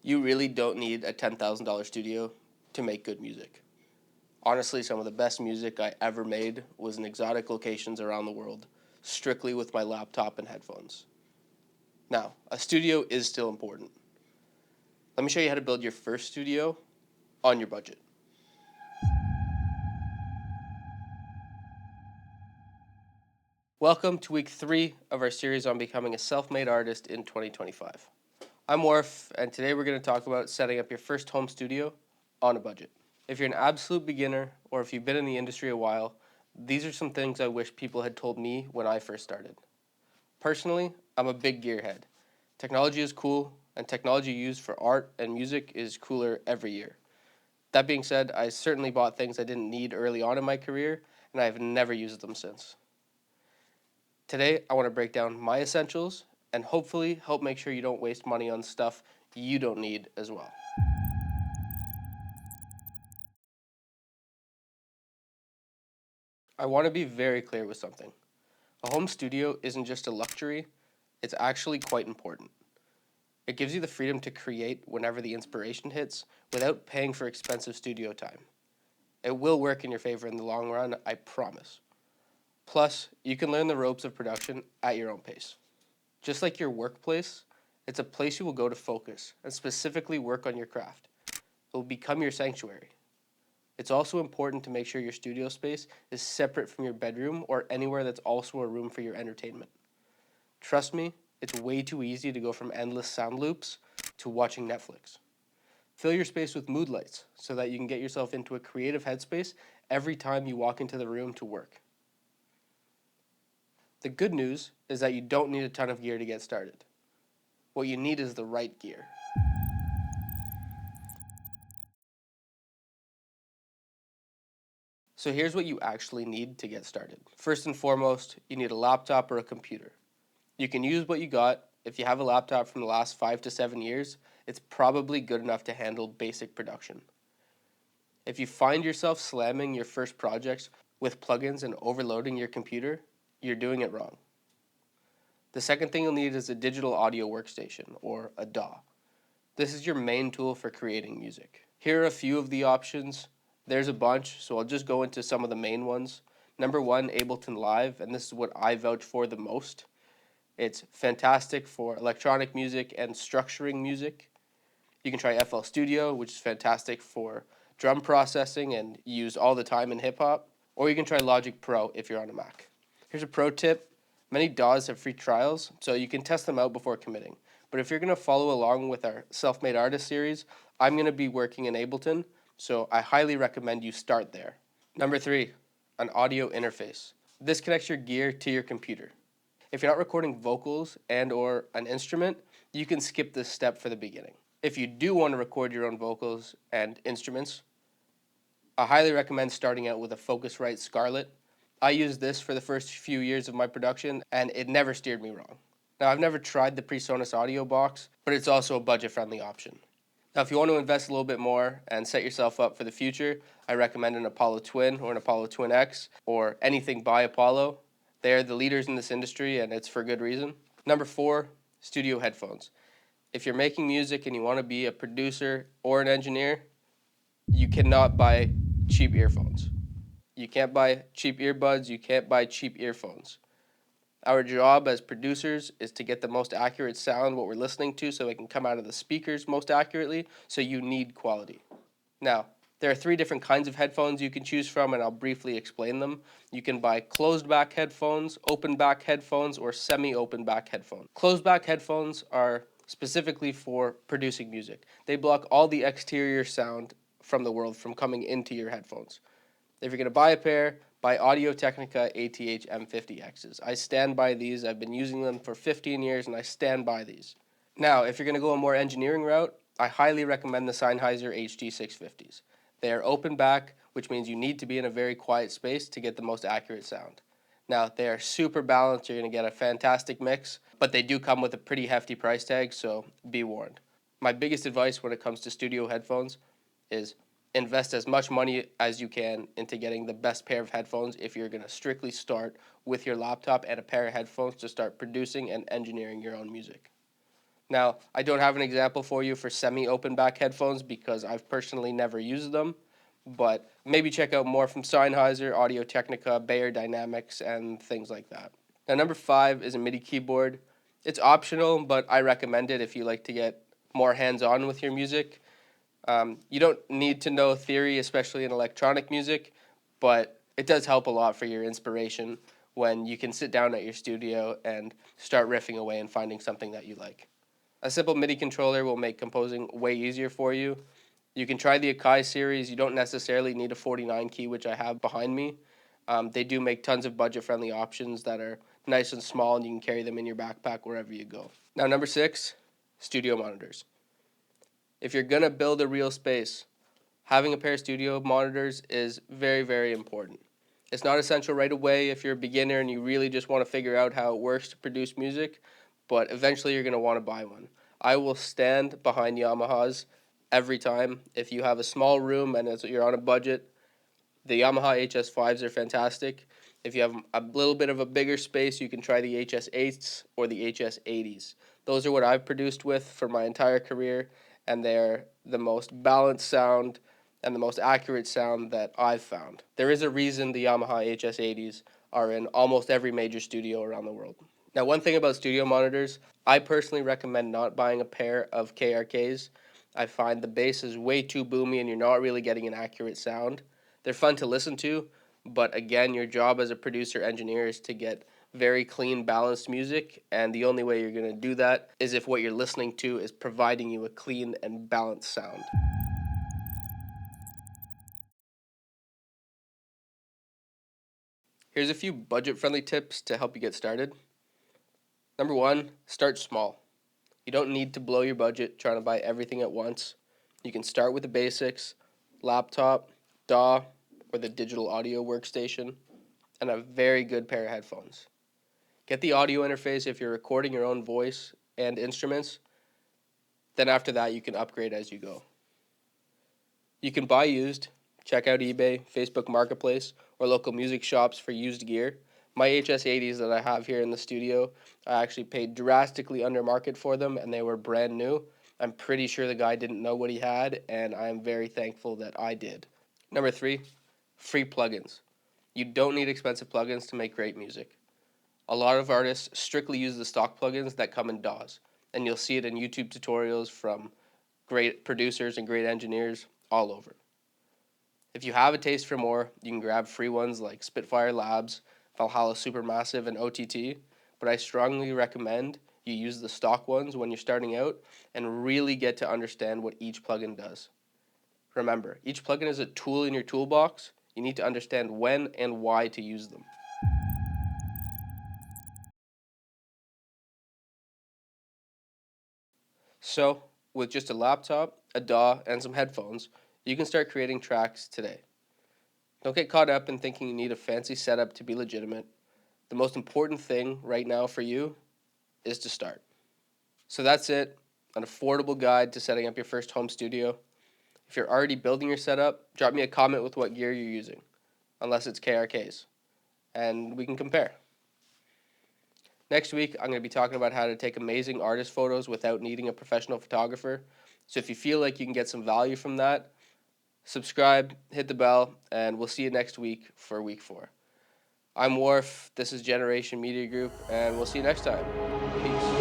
You really don't need a $10,000 studio to make good music. Honestly, some of the best music I ever made was in exotic locations around the world, strictly with my laptop and headphones. Now, a studio is still important. Let me show you how to build your first studio on your budget. Welcome to week 3 of our series on becoming a self-made artist in 2025. I'm Worf, and today we're going to talk about setting up your first home studio on a budget. If you're an absolute beginner, or if you've been in the industry a while, these are some things I wish people had told me when I first started. Personally, I'm a big gearhead. Technology is cool, and technology used for art and music is cooler every year. That being said, I certainly bought things I didn't need early on in my career, and I've never used them since. Today, I want to break down my essentials and hopefully help make sure you don't waste money on stuff you don't need as well. I want to be very clear with something. A home studio isn't just a luxury, it's actually quite important. It gives you the freedom to create whenever the inspiration hits without paying for expensive studio time. It will work in your favor in the long run, I promise. Plus, you can learn the ropes of production at your own pace. Just like your workplace, it's a place you will go to focus and specifically work on your craft. It will become your sanctuary. It's also important to make sure your studio space is separate from your bedroom or anywhere that's also a room for your entertainment. Trust me, it's way too easy to go from endless sound loops to watching Netflix. Fill your space with mood lights so that you can get yourself into a creative headspace every time you walk into the room to work. The good news is that you don't need a ton of gear to get started. What you need is the right gear. So here's what you actually need to get started. First and foremost, you need a laptop or a computer. You can use what you got. If you have a laptop from the last 5 to 7 years, it's probably good enough to handle basic production. If you find yourself slamming your first projects with plugins and overloading your computer, you're doing it wrong. The second thing you'll need is a digital audio workstation, or a DAW. This is your main tool for creating music. Here are a few of the options. There's a bunch, so I'll just go into some of the main ones. Number 1, Ableton Live, and this is what I vouch for the most. It's fantastic for electronic music and structuring music. You can try FL Studio, which is fantastic for drum processing and used all the time in hip hop. Or you can try Logic Pro if you're on a Mac. Here's a pro tip. Many DAWs have free trials, so you can test them out before committing. But if you're going to follow along with our Self-Made Artist series, I'm going to be working in Ableton, so I highly recommend you start there. Number 3, an audio interface. This connects your gear to your computer. If you're not recording vocals and or an instrument, you can skip this step for the beginning. If you do want to record your own vocals and instruments, I highly recommend starting out with a Focusrite Scarlett. I used this for the first few years of my production, and it never steered me wrong. Now, I've never tried the PreSonus Audio Box, but it's also a budget-friendly option. Now, if you want to invest a little bit more and set yourself up for the future, I recommend an Apollo Twin or an Apollo Twin X or anything by Apollo. They are the leaders in this industry, and it's for good reason. Number 4, studio headphones. If you're making music and you want to be a producer or an engineer, you cannot buy cheap earphones. You can't buy cheap earbuds, you can't buy cheap earphones. Our job as producers is to get the most accurate sound, what we're listening to, so it can come out of the speakers most accurately, so you need quality. Now, there are 3 different kinds of headphones you can choose from, and I'll briefly explain them. You can buy closed back headphones, open back headphones, or semi-open back headphones. Closed back headphones are specifically for producing music. They block all the exterior sound from the world from coming into your headphones. If you're going to buy a pair, buy Audio-Technica ATH M50Xs. I stand by these. I've been using them for 15 years, and I stand by these. Now, if you're going to go a more engineering route, I highly recommend the Sennheiser HD650s. They are open back, which means you need to be in a very quiet space to get the most accurate sound. Now, they are super balanced. You're going to get a fantastic mix, but they do come with a pretty hefty price tag, so be warned. My biggest advice when it comes to studio headphones is invest as much money as you can into getting the best pair of headphones if you're going to strictly start with your laptop and a pair of headphones to start producing and engineering your own music. Now, I don't have an example for you for semi-open back headphones because I've personally never used them, but maybe check out more from Sennheiser, Audio-Technica, Bayer Dynamics, and things like that. Now, number 5 is a MIDI keyboard. It's optional, but I recommend it if you like to get more hands-on with your music. You don't need to know theory, especially in electronic music, but it does help a lot for your inspiration when you can sit down at your studio and start riffing away and finding something that you like. A simple MIDI controller will make composing way easier for you. You can try the Akai series. You don't necessarily need a 49 key, which I have behind me. They do make tons of budget-friendly options that are nice and small, and you can carry them in your backpack wherever you go. Now, number 6, studio monitors. If you're going to build a real space, having a pair of studio monitors is very, very important. It's not essential right away if you're a beginner and you really just want to figure out how it works to produce music, but eventually you're going to want to buy one. I will stand behind Yamahas every time. If you have a small room and you're on a budget, the Yamaha HS5s are fantastic. If you have a little bit of a bigger space, you can try the HS8s or the HS80s. Those are what I've produced with for my entire career, and they're the most balanced sound and the most accurate sound that I've found. There is a reason the Yamaha HS80s are in almost every major studio around the world. Now, one thing about studio monitors, I personally recommend not buying a pair of KRKs. I find the bass is way too boomy and you're not really getting an accurate sound. They're fun to listen to, but again, your job as a producer engineer is to get very clean, balanced music, and the only way you're going to do that is if what you're listening to is providing you a clean and balanced sound. Here's a few budget-friendly tips to help you get started. Number 1, start small. You don't need to blow your budget trying to buy everything at once. You can start with the basics, laptop, DAW, or the digital audio workstation, and a very good pair of headphones. Get the audio interface if you're recording your own voice and instruments. Then after that, you can upgrade as you go. You can buy used. Check out eBay, Facebook Marketplace, or local music shops for used gear. My HS80s that I have here in the studio, I actually paid drastically under market for them, and they were brand new. I'm pretty sure the guy didn't know what he had, and I'm very thankful that I did. Number 3, free plugins. You don't need expensive plugins to make great music. A lot of artists strictly use the stock plugins that come in DAWs, and you'll see it in YouTube tutorials from great producers and great engineers all over. If you have a taste for more, you can grab free ones like Spitfire Labs, Valhalla Supermassive, and OTT, but I strongly recommend you use the stock ones when you're starting out and really get to understand what each plugin does. Remember, each plugin is a tool in your toolbox. You need to understand when and why to use them. So, with just a laptop, a DAW, and some headphones, you can start creating tracks today. Don't get caught up in thinking you need a fancy setup to be legitimate. The most important thing right now for you is to start. So that's it, an affordable guide to setting up your first home studio. If you're already building your setup, drop me a comment with what gear you're using, unless it's KRKs, and we can compare. Next week, I'm going to be talking about how to take amazing artist photos without needing a professional photographer. So if you feel like you can get some value from that, subscribe, hit the bell, and we'll see you next week for week 4. I'm Worf, this is Generation Media Group, and we'll see you next time. Peace.